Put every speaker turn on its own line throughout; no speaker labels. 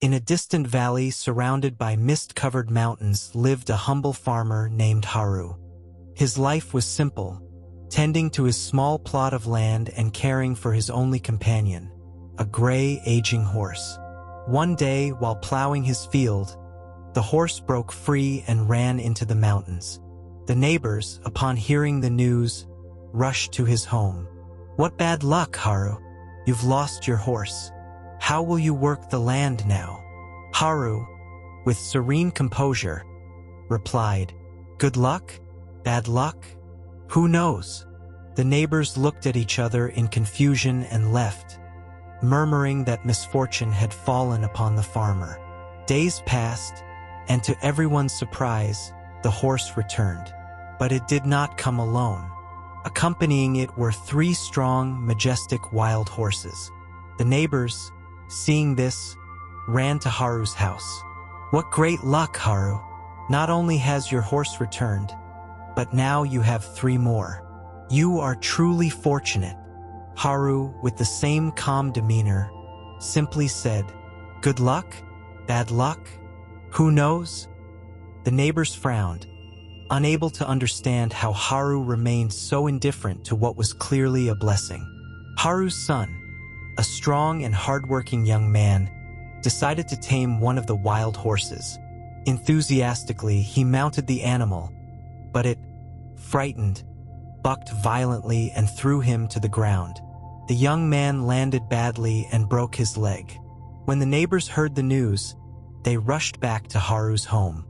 In a distant valley surrounded by mist-covered mountains lived a humble farmer named Haru. His life was simple, tending to his small plot of land and caring for his only companion, a gray, aging horse. One day, while plowing his field, the horse broke free and ran into the mountains. The neighbors, upon hearing the news, rushed to his home. "What bad luck, Haru! You've lost your horse. How will you work the land now?" Haru, with serene composure, replied, "Good luck? Bad luck? Who knows?" The neighbors looked at each other in confusion and left, murmuring that misfortune had fallen upon the farmer. Days passed, and to everyone's surprise, the horse returned. But it did not come alone. Accompanying it were 3 strong, majestic wild horses. The neighbors, seeing this, ran to Haru's house. "What great luck, Haru! Not only has your horse returned, but now you have 3 more. You are truly fortunate." Haru, with the same calm demeanor, simply said, "Good luck? Bad luck? Who knows?" The neighbors frowned, unable to understand how Haru remained so indifferent to what was clearly a blessing. Haru's son, a strong and hardworking young man, decided to tame one of the wild horses. Enthusiastically, he mounted the animal, but it, frightened, bucked violently and threw him to the ground. The young man landed badly and broke his leg. When the neighbors heard the news, they rushed back to Haru's home.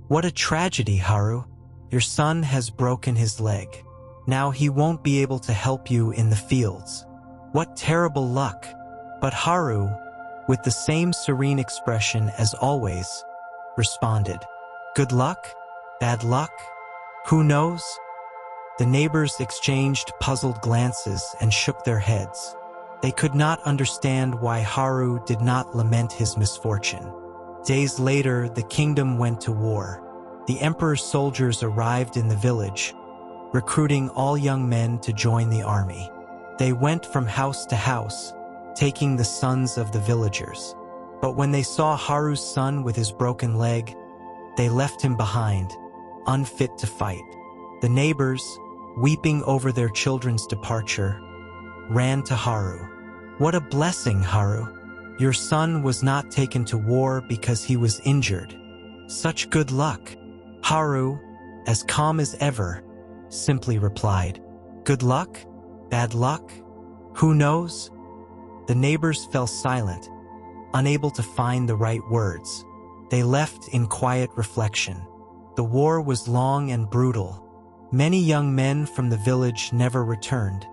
"What a tragedy, Haru! Your son has broken his leg. Now he won't be able to help you in the fields. What terrible luck!" But Haru, with the same serene expression as always, responded, "Good luck? Bad luck? Who knows?" The neighbors exchanged puzzled glances and shook their heads. They could not understand why Haru did not lament his misfortune. Days later, the kingdom went to war. The emperor's soldiers arrived in the village, recruiting all young men to join the army. They went from house to house, taking the sons of the villagers. But when they saw Haru's son with his broken leg, they left him behind, unfit to fight. The neighbors, weeping over their children's departure, ran to Haru. "What a blessing, Haru! Your son was not taken to war because he was injured. Such good luck!" Haru, as calm as ever, simply replied, "Good luck? Bad luck? Who knows?" The neighbors fell silent, unable to find the right words. They left in quiet reflection. The war was long and brutal. Many young men from the village never returned,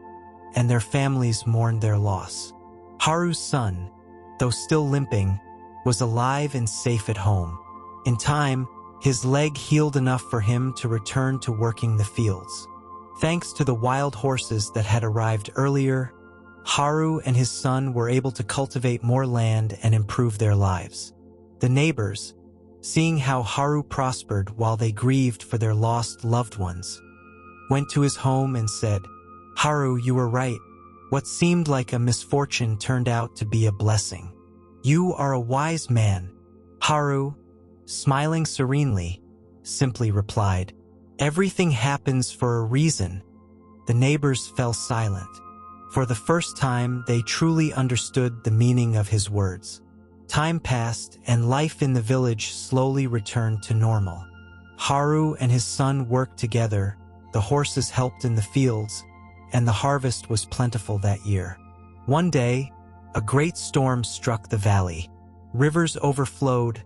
and their families mourned their loss. Haru's son, though still limping, was alive and safe at home. In time, his leg healed enough for him to return to working the fields. Thanks to the wild horses that had arrived earlier, Haru and his son were able to cultivate more land and improve their lives. The neighbors, seeing how Haru prospered while they grieved for their lost loved ones, went to his home and said, "Haru, you were right. What seemed like a misfortune turned out to be a blessing. You are a wise man." Haru, smiling serenely, simply replied, "Everything happens for a reason." The neighbors fell silent. For the first time, they truly understood the meaning of his words. Time passed, and life in the village slowly returned to normal. Haru and his son worked together, the horses helped in the fields, and the harvest was plentiful that year. One day, a great storm struck the valley. Rivers overflowed,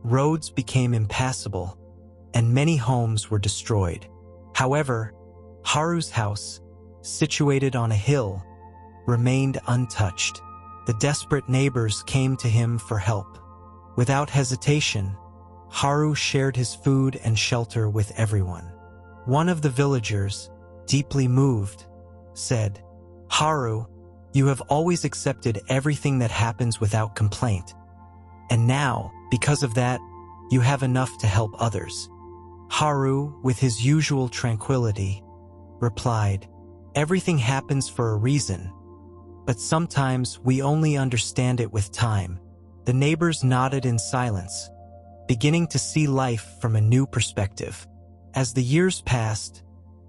roads became impassable, and many homes were destroyed. However, Haru's house, situated on a hill, remained untouched. The desperate neighbors came to him for help. Without hesitation, Haru shared his food and shelter with everyone. One of the villagers, deeply moved, said, "Haru, you have always accepted everything that happens without complaint. And now, because of that, you have enough to help others." Haru, with his usual tranquility, replied, "Everything happens for a reason, but sometimes we only understand it with time. The neighbors nodded in silence, beginning to see life from a new perspective. As the years passed,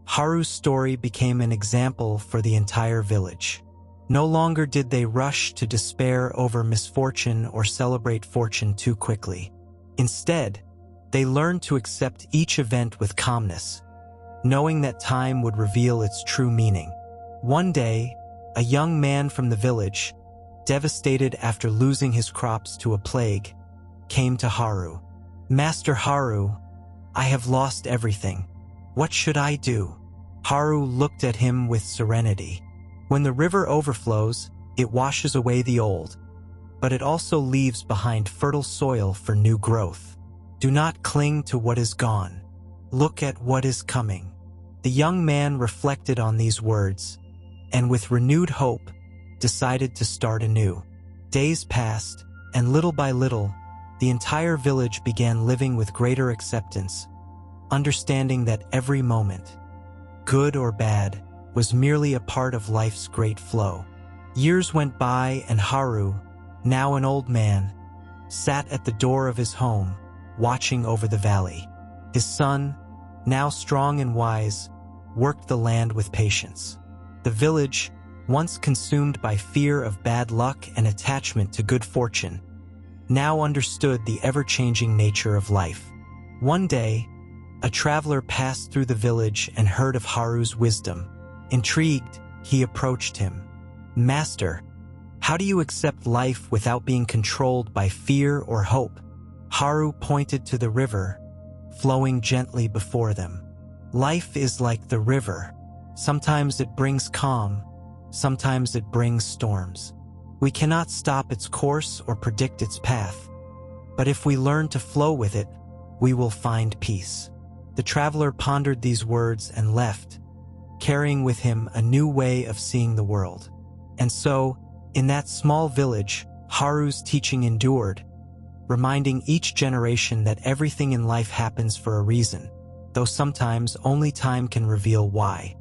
Haru's story became an example for the entire village. No longer did they rush to despair over misfortune or celebrate fortune too quickly. Instead, they learned to accept each event with calmness, knowing that time would reveal its true meaning. One day, a young man from the village, devastated after losing his crops to a plague, came to Haru. "Master Haru, I have lost everything. What should I do?" Haru looked at him with serenity. When the river overflows, it washes away the old, but it also leaves behind fertile soil for new growth. Do not cling to what is gone. Look at what is coming. The young man reflected on these words, and with renewed hope, decided to start anew. Days passed, and little by little, the entire village began living with greater acceptance, understanding that every moment, good or bad, was merely a part of life's great flow. Years went by, and Haru, now an old man, sat at the door of his home, watching over the valley. His son, now strong and wise, worked the land with patience. The village, once consumed by fear of bad luck and attachment to good fortune, now understood the ever-changing nature of life. One day, a traveler passed through the village and heard of Haru's wisdom. Intrigued, he approached him. "Master, how do you accept life without being controlled by fear or hope?" Haru pointed to the river, flowing gently before them. "Life is like the river. Sometimes it brings calm, sometimes it brings storms. We cannot stop its course or predict its path, but if we learn to flow with it, we will find peace." The traveler pondered these words and left, carrying with him a new way of seeing the world. And so, in that small village, Haru's teaching endured, reminding each generation that everything in life happens for a reason, though sometimes only time can reveal why.